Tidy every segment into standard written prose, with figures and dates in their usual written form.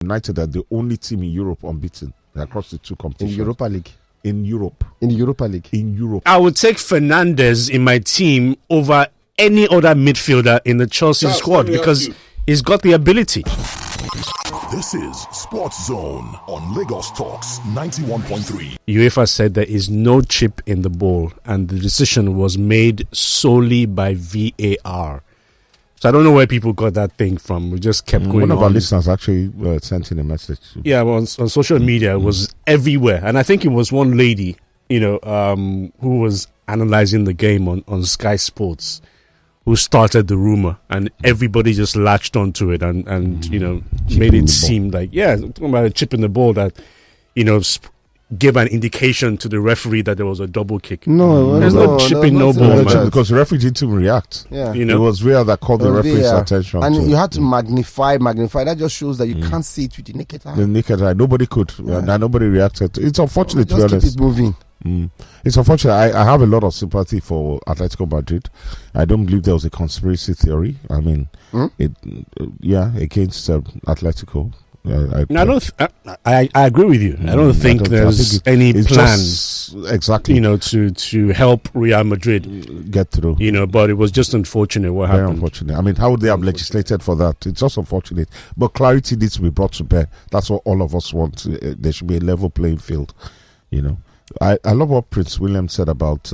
United are the only team in Europe unbeaten across the two competitions. In the Europa League. In Europe. In the Europa League. In Europe. I would take Fernandes in my team over any other midfielder in the Chelsea squad because he's got the ability. This is Sports Zone on Lagos Talks 91.3. UEFA said there is no chip in the ball, and the decision was made solely by VAR. So I don't know where people got that thing from. We just kept going on. One of our listeners actually sent in a message. Yeah, well, on social media, it was everywhere. And I think it was one lady, who was analyzing the game on Sky Sports, who started the rumor, and everybody just latched onto it and made it seem like, talking about a chip in the ball that, gave an indication to the referee that there was a double kick. There's no chip in no ball, man. Because the referee didn't even react. Yeah. It was VAR that called the referee's attention. And you had to magnify. That just shows that you can't see it with the naked eye. The naked eye. Nobody could. Nobody reacted. It's unfortunate, to be honest. Just keep it moving. It's unfortunate. I have a lot of sympathy for Atletico Madrid. I don't believe there was a conspiracy theory. I mean, against Atletico. I agree with you. I don't think there's any plan, exactly, to help Real Madrid get through. But it was just unfortunate what Very happened. Unfortunate. I mean, how would they have legislated for that? It's just unfortunate. But clarity needs to be brought to bear. That's what all of us want. There should be a level playing field. I love what Prince William said about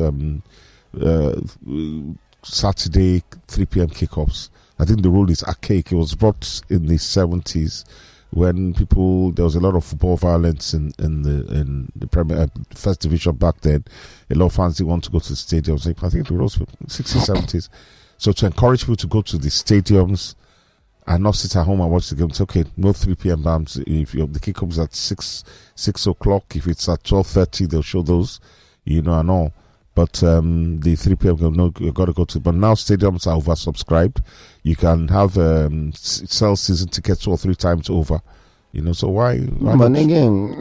Saturday 3 p.m. kickoffs. I think the rule is archaic. It was brought in the 70s. When there was a lot of football violence in the Premier First Division back then. A lot of fans didn't want to go to the stadiums. I think it was 60s, 70s. So to encourage people to go to the stadiums and not sit at home and watch the game, it's okay, no 3 p.m. bams. If the kick comes at 6 o'clock, if it's at 12:30, they'll show those, and all. But the 3 p.m. game, no, you've got to go to. But now stadiums are oversubscribed. You can have sell season tickets 2 or 3 times over. So why but not? Again,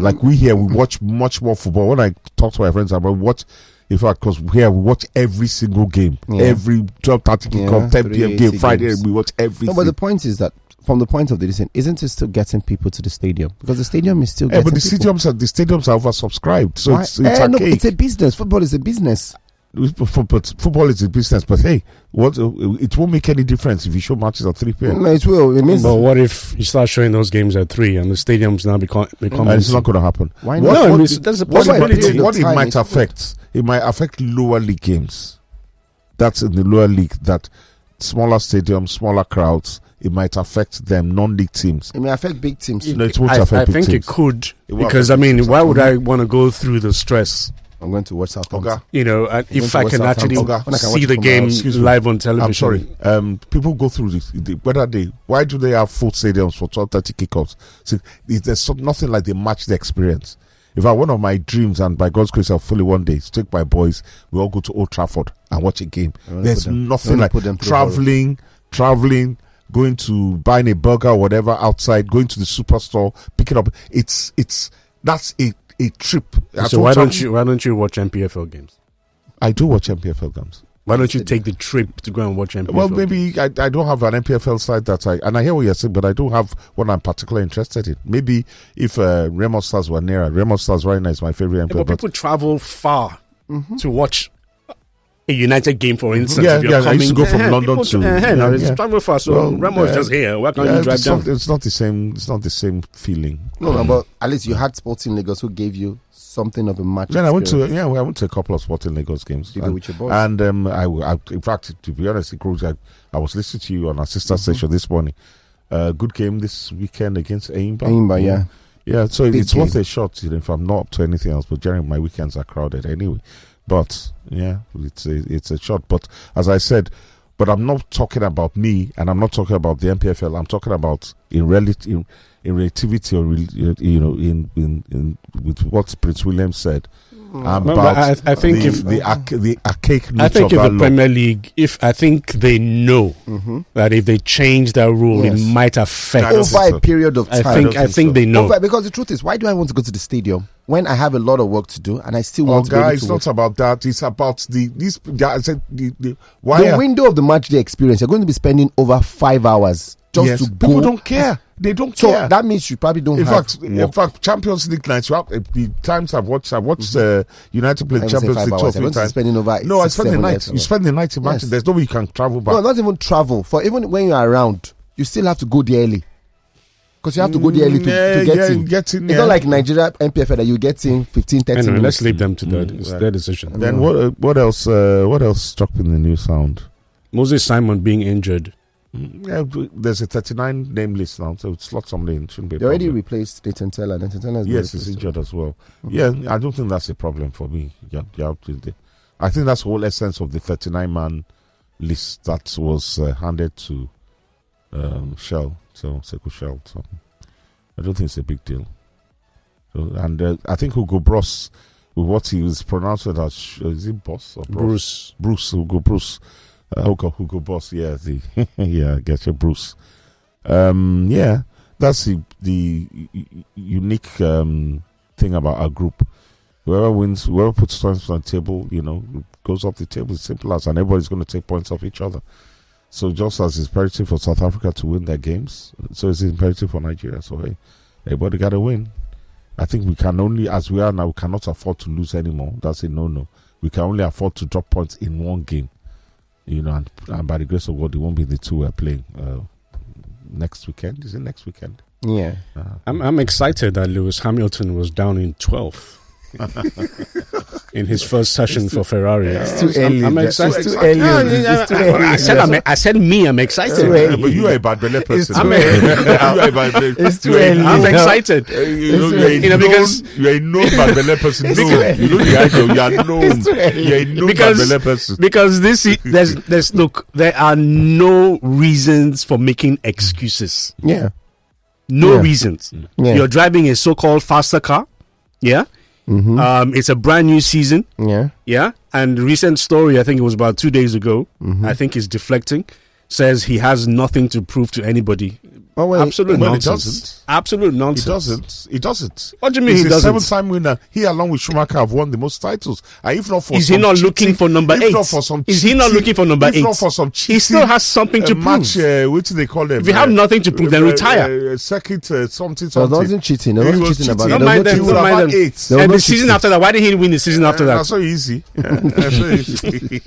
like we here, we watch much more football. When I talk to my friends about watch, in fact, because here we watch every single game, every 12:30 kickoff, 10 p.m. game, Friday, games. We watch everything. No, but the point is that from the point of the decision, isn't it still getting people to the stadium? Because the stadium is still getting but the people. stadiums are oversubscribed, so it's no, it's a business. Football is a business. But football is a business. But hey, it won't make any difference if you show matches at 3 p.m. No, it will. It means. But what if you start showing those games at 3 and the stadiums now become? It's not going to happen. Why not? No, that's a possibility. What it might affect? It might affect lower league games. That's in the lower league. That smaller stadiums, smaller crowds. It might affect them, non-league teams. It may affect big teams. No, it won't affect big teams. I think it could. Because, why would I want to go through the stress? I'm going to watch Southampton. If I can actually see the game live on television. I'm sorry. People go through why do they have full stadiums for 12:30 kickoffs? See, there's nothing like the match the experience. In fact, one of my dreams, and by God's grace, I'll fully one day take my boys. We all go to Old Trafford and watch a game. There's nothing like traveling, going to buying a burger or whatever outside, going to the superstore, pick it up. That's a trip. So why don't you watch MPFL games? I do watch MPFL games. Why don't you take the trip to go and watch MPFL? Well, maybe I don't have an MPFL site and I hear what you're saying, but I don't have what I'm particularly interested in. Maybe if Remo Stars were nearer. Remo Stars right now is my favorite MPFL. But people travel far to watch a United game, for instance. I used to go from London to. It's travel far, so Remo is just here. Why can't you drive down? It's not the same. It's not the same feeling. No, but at least you had Sporting Lagos who gave you something of a match. Then I went to a couple of Sporting Lagos games. You go with your boys. And I, in fact, to be honest, I was listening to you on our sister station this morning. Good game this weekend against Aimba. Yeah. Yeah, so it's worth a shot. If I'm not up to anything else, but generally my weekends are crowded anyway. But yeah, it's a shot. But as I said, I'm not talking about me, and I'm not talking about the MPFL. I'm talking about in relativity, or in with what Prince William said. I think the archaic nature I think of if the Premier League, I think they know that if they change that rule, it might affect over a period of time. I think they know. Because the truth is, why do I want to go to the stadium when I have a lot of work to do and I still want to? It's not about that. It's about the window of the match day experience. You're going to be spending over 5 hours just to people don't care. They don't So care. that means you probably don't In have fact, Champions League nights. You have, the times I've watched United play Champions League 2 or 3 times. Spending over No, I 6, spend the 7 night. years. You spend the night in Manchester. There's no way you can travel back. No, not even travel. For even when you're around, you still have to go there early. Because you have to go there early to get in. It's not like Nigeria MPFL that you get in 15, 30 anyway, minutes. let's leave them to that. It's their decision. Then what else? What else struck in the news sound? Moses Simon being injured. Yeah, there's a 39 name list now, so slot somebody in. Shouldn't be. They already replaced Nathan Teller. Yes, he's injured as well. Yeah, I don't think that's a problem for me. I think that's the whole essence of the 39-man list that was handed to Shell. So Sekou Shell. So I don't think it's a big deal. So, and I think Hugo Bros, with what he was pronounced as, is it Boss or Bruce? Hugo Bruce. Hugo Boss, yeah, I get you, Bruce. Yeah, that's the unique thing about our group. Whoever wins, whoever puts points on the table, goes up the table. It's simple as, and everybody's going to take points off each other. So just as it's imperative for South Africa to win their games, so it's imperative for Nigeria. So hey, everybody got to win. I think we can only, as we are now, we cannot afford to lose anymore. That's a no-no. We can only afford to drop points in one game. And by the grace of God, it won't be the two we're playing next weekend. Is it next weekend? Yeah. I'm excited that Lewis Hamilton was down in 12th in his first session for Ferrari. It's too early. I'm excited. It's too early. I said I'm excited. But you are a bad belly person. It's too early. I'm excited. Because you are a known bad belly person. You are known. You are a known bad belly person. Because there are no reasons for making excuses. Yeah. No reasons. Yeah. You're driving a so-called faster car. Yeah. Mm-hmm. It's a brand new season. Yeah. And recent story, I think it was about 2 days ago. I think is deflecting. Says he has nothing to prove to anybody. Oh, well, absolute nonsense. He doesn't. Absolute nonsense. He doesn't. What do you mean He's he doesn't? He's a 7-time winner. He, along with Schumacher, have won the most titles. And if not for is he not looking for number 8? Is he not looking for number 8? If not for some cheating, he still has something to match, prove. what do they call them? If you have nothing to prove, then retire. Circuit something. There wasn't cheating. There wasn't cheating about it. Don't mind them. He would have had 8. And the season after that, why didn't he win the season after that? That's so easy.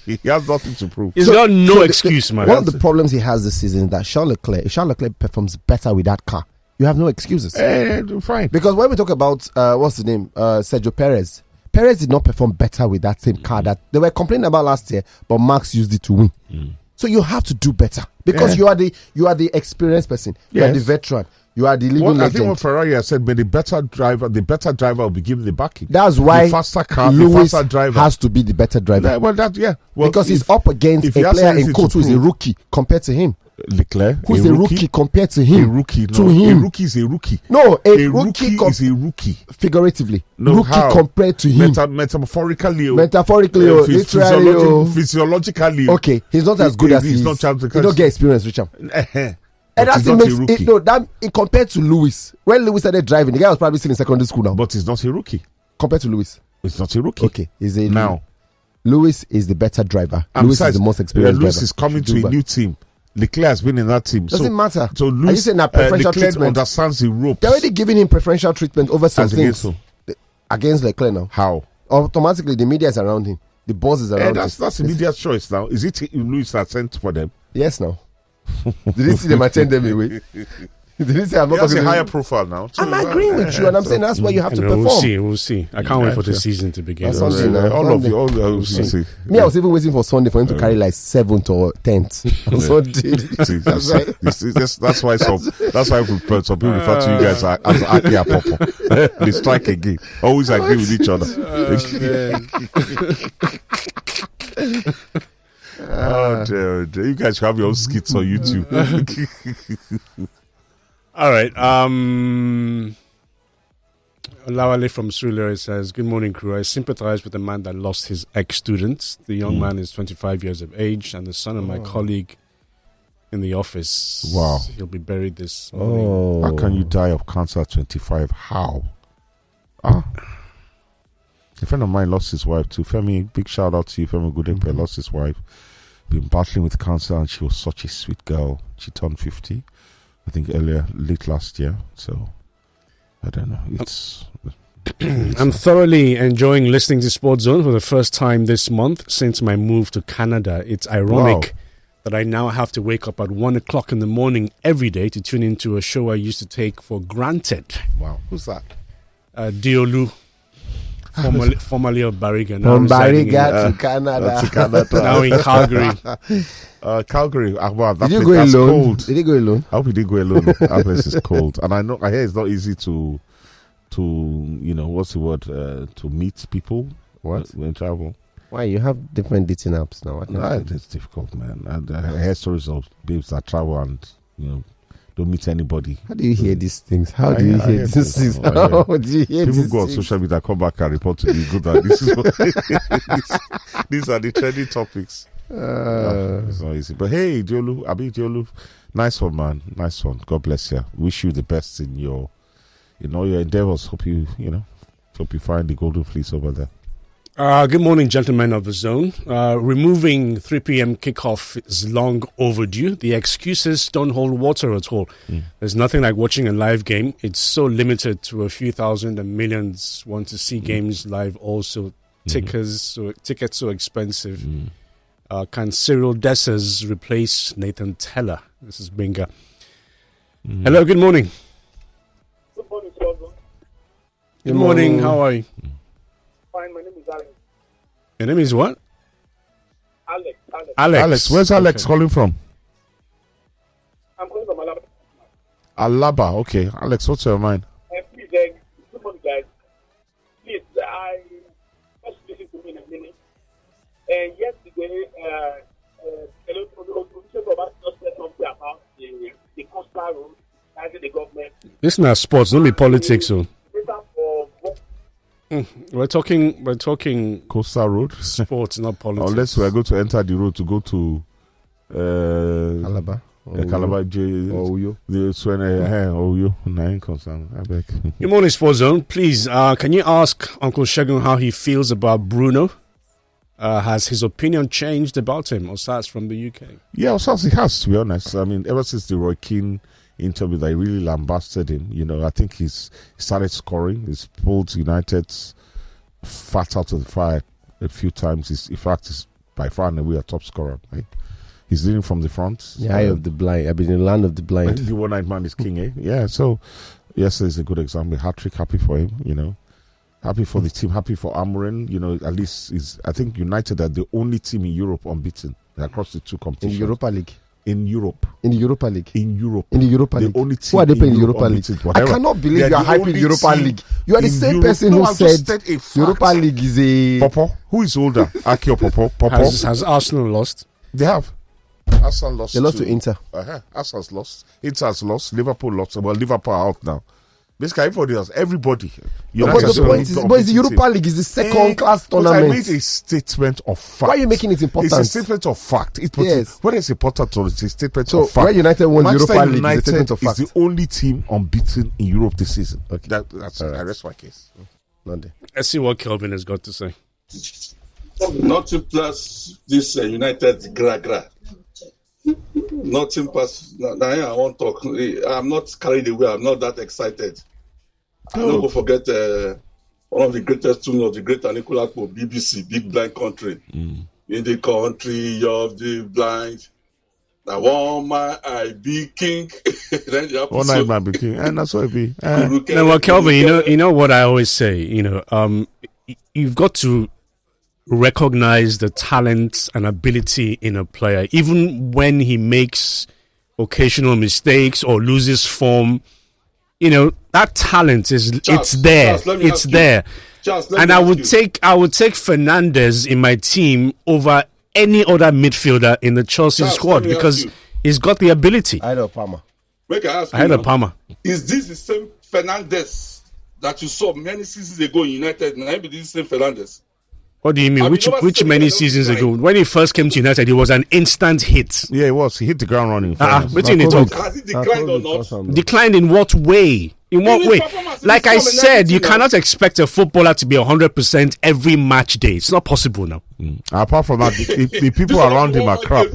He has nothing to prove. He's got no excuse, man. One of the problems he has this season is that Charles Leclerc performs better with that car. You have no excuses. Fine. Because when we talk about what's the name, Sergio Perez did not perform better with that same car that they were complaining about last year, but Max used it to win. So you have to do better because you are the experienced person. You are the veteran. You are the living legend. I think what Ferrari has said, but the better driver will be given the backing. That's why the faster car, Lewis the faster driver has to be the better driver. Because he's up against a player in quotes who is a rookie compared to him. Leclerc, who's a rookie compared to him. A rookie, no. To him. A rookie is a rookie. No, a rookie is a rookie. Figuratively. No, rookie how? Compared to him. Metaphorically. Literally. Physiologically. Okay, he's not as good as he is. He don't get experience, Richard. And that's what makes it, no, that compared to Lewis. When Lewis started driving, the guy was probably still in secondary school now. But he's not a rookie. Compared to Lewis. He's not a rookie. Okay, he's a now. Lewis is the better driver. Lewis is the most experienced driver. Lewis is coming to a new team. Leclerc has been in that team. Doesn't matter. So Lewis, are you saying that preferential treatment understands the ropes? They're already giving him preferential treatment over some things. Against Leclerc now. How? Automatically, the media is around him. The boss is around him. That's the media's choice now. Is it Lewis that sent for them? Yes, now. Did you see them attend them away? Did you say I'm not talking a higher profile now? I'm agreeing with you, and I'm saying that's why you have to perform. We'll see. I can't wait for the season to begin. Sunday, all of you, we'll see. Me, I was even waiting for Sunday for him to carry like 7th or 10th on Sunday. That's why some people refer to you guys as Aki Apopo. They strike again. Always agree with each other. Oh dear. You guys have your own skits on YouTube. All right. Lawale from Surulere says, "Good morning, crew. I sympathize with the man that lost his ex-students. The young man is 25 years of age and the son of my colleague in the office. Wow. He'll be buried this morning." How can you die of cancer at 25? How? A friend of mine lost his wife too. Femi, big shout out to you. Femi Goodempe lost his wife. Been battling with cancer and she was such a sweet girl. She turned 50. I think late last year. So I don't know. It's I'm thoroughly enjoying listening to Sports Zone for the first time this month since my move to Canada. It's ironic that I now have to wake up at 1 o'clock in the morning every day to tune into a show I used to take for granted. wow. Who's that? Diolu, formerly of Bariga, now From residing Bariga to Canada. To Canada. now in Calgary. Calgary. Wow, Did you go that's alone? cold. Did you go alone? I hope you did go alone. That place is cold, and I hear it's not easy to what's the word, to meet people. What? When travel? Why? You have different dating apps now. It's difficult, man. And I hear stories of babes that travel and don't meet anybody. How do you hear these things? How do you hear these things? How do you hear People these go on things? social media, come back and report to me. Good that this is what these are the trending topics. It's not easy. But hey, Diolu, nice one, man. Nice one. God bless you. Wish you the best in all your endeavors. Hope you find the golden fleece over there. Good morning, gentlemen of the zone. Removing 3 p.m. kickoff is long overdue. The excuses don't hold water at all. There's nothing like watching a live game. It's so limited to a few thousand, and millions want to see games live also. Tickets so expensive. Can Cyril Dessers replace Nathan Teller? This is Binga. Hello, good morning. Good morning, Jordan. Good morning, how are you? Fine, my name is Alex. Your name is what? Alex. Alex, where's Alex calling from? I'm calling from Alabama. Alaba. Okay, Alex, what's your mind? Please, good morning, guys. Please, I just listen to me in a minute. And yesterday, the opposition just said something about the coastal road, as the government. This is not sports, don't be politics. So For we're talking Coastal Road. sports, not politics. Unless we are going to enter the road to go to Alaba. Calabar Uyo. the Oyo. Nine concern. I beg. Good morning, Sports Zone. Please, can you ask Uncle Shegun how he feels about Bruno? Has his opinion changed about him? Osas from the UK. Yeah, Osas, he has, to be honest. I mean, ever since the Roy Keane interview, that really lambasted him. I think he started scoring. He's pulled United's fat out of the fire a few times. In fact, he's by far and away a top scorer. Right? He's leading from the front. The eye of the blind. I've been in the land of the blind. The one-eyed man is king, eh? Yeah, so yesterday is a good example. Hat-trick, happy for him, Happy for the team, happy for Amorim. At least I think United are the only team in Europe unbeaten across the two In competitions. the Europa League. In Europe. In the Europa League. In Europe. In the Europa The League. only team Who are they in playing in Europe Europa League? unbeaten, I whatever. cannot believe They you are the hyping only the Europa team League. You are the in same Europe. person No, who I've just said said a fact. Europa League is a. Popo, who is older? Akio Popo. Has Arsenal lost? They have. Arsenal lost. They lost to Inter. Arsenal's lost. Inter's lost. Liverpool lost. Well, Liverpool are out now. Basically, everybody. But the point is, the Europa League is the second class But I tournament. made a statement of fact. Why are you making it important? It's a statement of fact. Yes. What is important? It's a statement So of fact. where United won the Manchester Europa League United is a statement of fact. is the only team unbeaten in Europe this season. Okay. That's All right. I rest my case. Not there. Let's see what Kelvin has got to say. Nothing plus this United gra. Nothing plus. I won't talk. I'm not carried away. I'm not that excited. I don't forget one of the greatest tunes of the great Nicola BBC, Big Blind Country. In the country of the blind, I want my eye be king. Then the One night man became, and that's what it be. No, well, Kelvin, you know what I always say. You've got to recognize the talent and ability in a player, even when he makes occasional mistakes or loses form. That talent it's there. It's there. And I would take Fernandez in my team over any other midfielder in the Chelsea squad because he's got the ability. I know Palmer. Make I ask I had you a Palmer. Is this the same Fernandez that you saw many seasons ago in United? And maybe this is the same Fernandez. What do you mean? Which many seasons ago? When he first came to United, he was an instant hit. Yeah, it was. He hit the ground running. What in talk? Has it declined or not? Declined in what way? In what way? Like I said, you cannot expect a footballer to be 100% every match day. It's not possible now. Apart from that, the people around him are crap.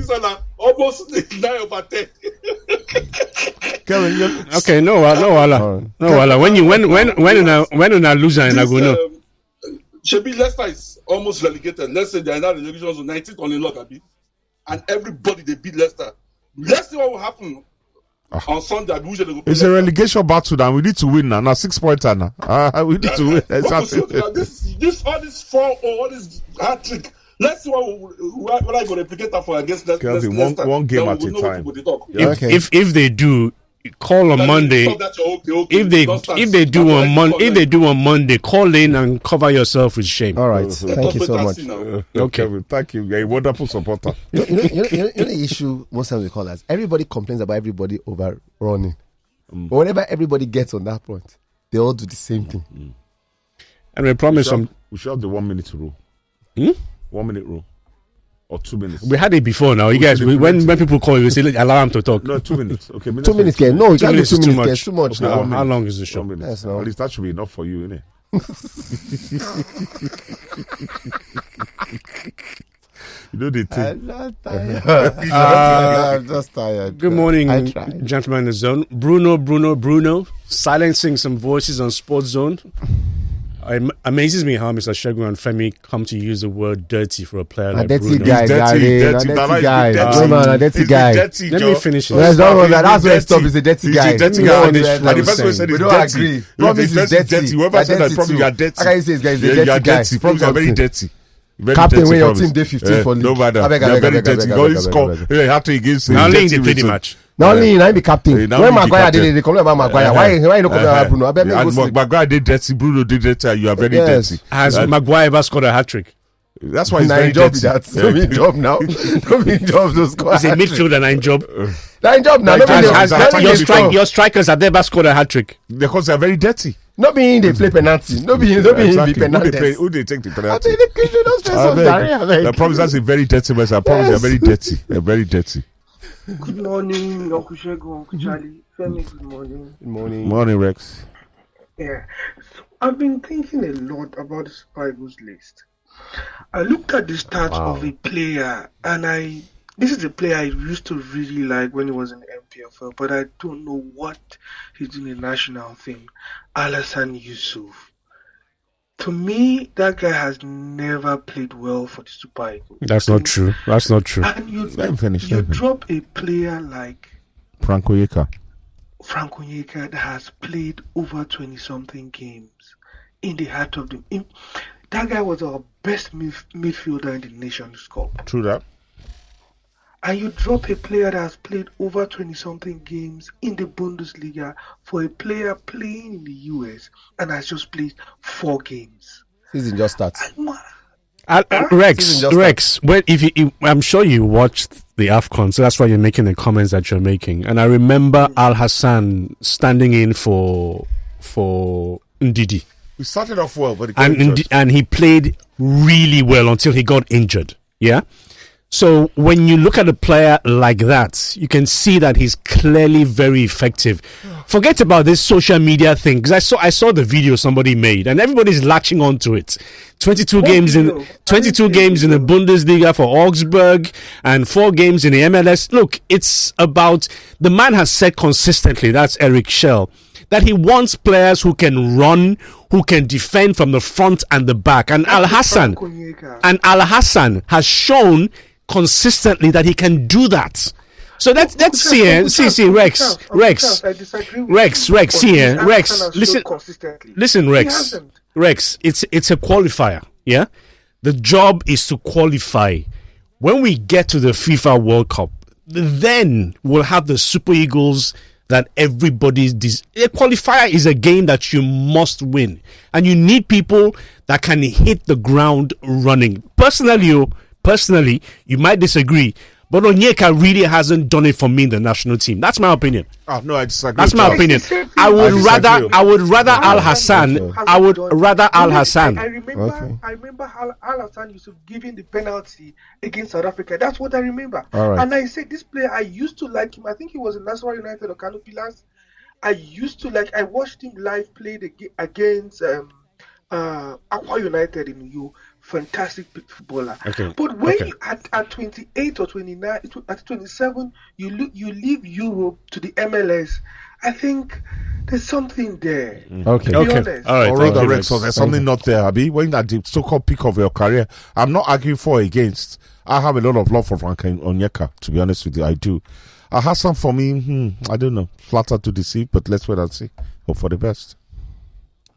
almost 9/10. Kevin, Okay, no, when you loser in Aguno. Shebi Leicester is almost relegated. Let's say they are now relegation on 19th on the log, Abi, and everybody they beat Leicester. Let's see what will happen on Sunday. It's a relegation battle now. We need to win now. 6 points now. We need to win. This all this 4-0, all this hat trick. Let's see what I going to replicate that for against Leicester. One game at a time. If they do, call on Monday. If they do on Monday, call in and cover yourself with shame. All right, thank you so much. Okay, thank you. You're a wonderful supporter. You know the issue most times we call us. Everybody complains about everybody overrunning, but whenever everybody gets on that point, they all do the same thing. And we promise we should have the 1 minute rule. 1 minute rule. Or 2 minutes. We had it before now. You guys, when people call you, we say, allow them to talk. No, 2 minutes. Okay, 2 minutes, Ken. No, you can't do 2 minutes. It's too much. Okay, how long is the show? 1 minute. Yes, At least that should be enough for you, innit? You know the thing. I'm not tired. I'm just tired. Good morning, gentlemen in the zone. Bruno, silencing some voices on Sports Zone. It amazes me how Mr. Shegun and Femi come to use the word dirty for a player like dirty Bruno. guy, dirty guy. Dirty guy. Let me finish it. That's where it stops. He's a dirty guy. He's a dirty guy. And the person who said we it's don't dirty. agree. Promise is dirty. Whoever said that, probably you are dirty. How can you say this guy is a dirty guy? Promise you are very dirty. Captain, when your team day 15 for league. No matter. You're very dirty. You always score. You have to against. Now only they play the match. Not only I be captain. When Maguire did it, they complain about Maguire. Why you not complain about Bruno? I bet Maguire did dirty. Bruno did dirty. You are very dirty. Has Maguire ever scored a hat trick? That's why he's very dirty. That's no mean job now. No mean job to score. He's a midfielder, 9 job. 9 job now. Your strikers have never scored a hat trick because they are very dirty. Not being they play penalty. Not being be penalty. Who they take the penalty? The promise that's a very dirty mess. I promise they're very dirty. They're very dirty. Good morning, Uncle Shegun, Uncle Charlie. Femi, good morning. Good morning. Morning, Rex. Yeah. So I've been thinking a lot about the Super Eagles list. I looked at the stats of a player, and this is a player I used to really like when he was in MPFL, but I don't know what he's doing in the national team. Alassane Yusuf. To me, that guy has never played well for the Super Eagles. That's not true. And you drop a player like Franco Yeka that has played over 20-something games in the heart of the... That guy was our best midfielder in the Nations Cup. True that. And you drop a player that has played over 20-something games in the Bundesliga for a player playing in the US and has just played 4 games. Season just starts. Rex, well, I'm sure you watched the AFCON, so that's why you're making the comments that you're making. And I remember Al Hassan standing in for Ndidi. He started off well, but and he played really well until he got injured. Yeah. So when you look at a player like that, you can see that he's clearly very effective. Forget about this social media thing, because I saw the video somebody made, and everybody's latching onto it. 22 games in the Bundesliga for Augsburg, and 4 games in the MLS. Look, it's about the man has said consistently. That's Eric Schell, that he wants players who can run, who can defend from the front and the back. And Al Hassan has shown consistently that he can do that. So let's see Rex. Listen, Rex, it's a qualifier, yeah? The job is to qualify. When we get to the FIFA World Cup, then we'll have the Super Eagles that everybody's... A qualifier is a game that you must win. And you need people that can hit the ground running. Personally, you might disagree, but Onyeka really hasn't done it for me in the national team. That's my opinion. Oh, no, I disagree. That's my opinion. I would rather Al Hassan. I remember Al Hassan used to giving the penalty against South Africa. That's what I remember. All right. And I said this player, I used to like him. I think he was in Nassau United or Kano Pillars. I watched him live play against Aqua United in New York. fantastic footballer. Okay. But when Okay. you at 28 or 29, at 27, you leave Europe to the MLS. I think there's something there. Okay. To be Okay. honest. All right. Or Thank rather, you, Rex, Rex. so there's something not there, Abi. When at the so-called peak of your career, I'm not arguing for or against. I have a lot of love for Frank Onyeka, to be honest with you. I do. Hassan, for me, I don't know. Flattered to deceive, but let's wait and see. Hope for the best.